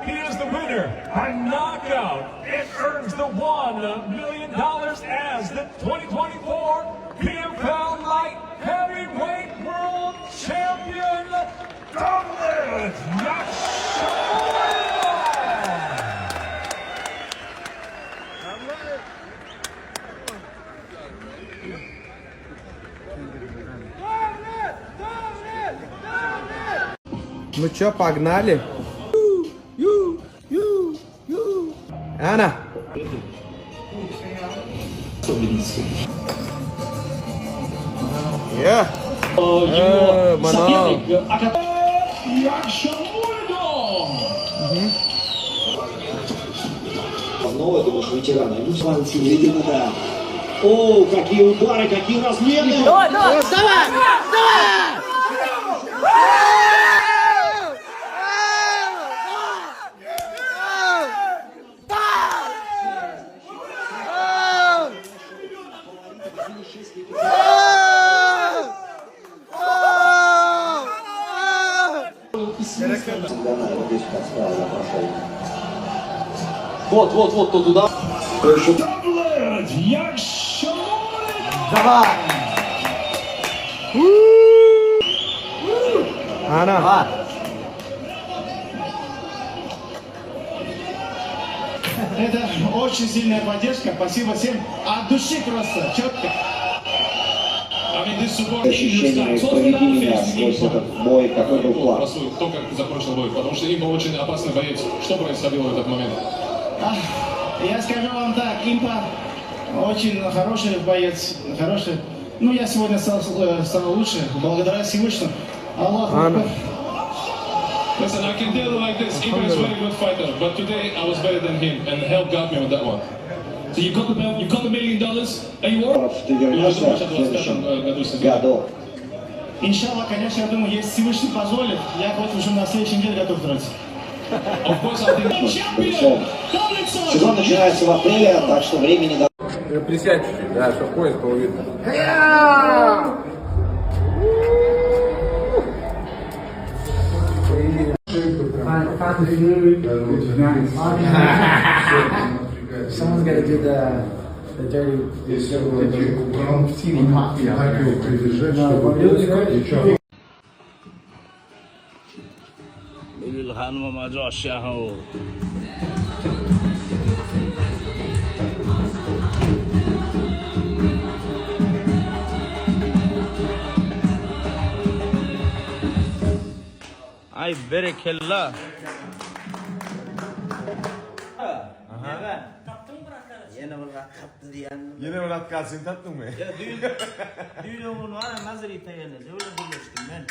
he is the winner by knockout. It earns the $1 million as the 2024 PFL Light Heavyweight World Champion, Douglas Yashamura. Ну чё, погнали? Анна! Мано! Ну, это уж ветераны. Видимо, да. О, какие удары, какие размены! Давай! Давай! Вот, тот удар. Douglas Yashamura. Давай! Анна! Это очень сильная поддержка. Спасибо всем. От души просто. Четко. Ощущение поведения сквозь этот бой, какой был план? То, как закончил бой, потому что Импа очень опасный боец. Что происходило в этот момент? Я скажу вам так, Импа очень хороший боец, хороший. Ну, я сегодня стал лучше, благодаря Всевышнему. Аллаху Акбар. Listen, I can tell like this. Impa is a very good fighter, but today I was better than him, and help got me with that one. So you got the $1 million, and you won? Ты вернешься в следующем году. Иншаллах, конечно, я думаю, если Всевышний позволит, я хоть уже на следующей неделе готов драться. Of course, I think. Сезон начинается в апреле, так что времени до... Присядь чуть-чуть, да, чтобы пояс было видно. Someone's got to do the dirty. الخانم ما جا شهو ay berekallah. Yine Murat Kalsın tattın mı? Ya düğünümün var ya Nazırı tayyanı. Öyle birleştim ben.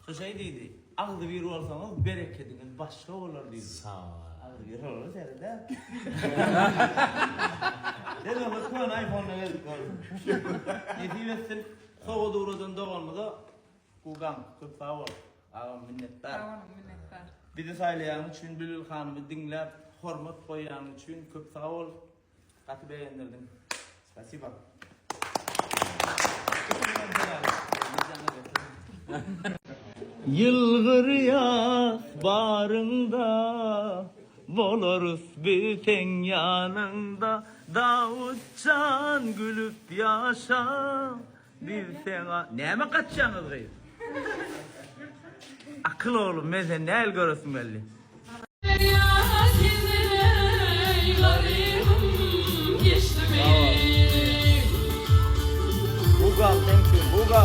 Şu şey dedi. Ağzı bir olsanız bereketiniz başka olur dedi. Sağ ol. Ağzı bir olur seni de. Dedim bakın iPhone'la geldik. Netivesin soğuğu doğrudan doğalmada kugan çok sağ ol. Ağam minnettar. Bizi saylayan için Bülül Hanım'ı dinlep hormat koyan için çok sağ ol. Katı beğendirdin. Spasiba. Yılgır yaz barında boloruz biten yanında Davutcan gülüp yaşa bir sena neme kaçacaksınız gayet akıl oğlum ben sen ne el görürsün belli. Buga, thank you, Buga.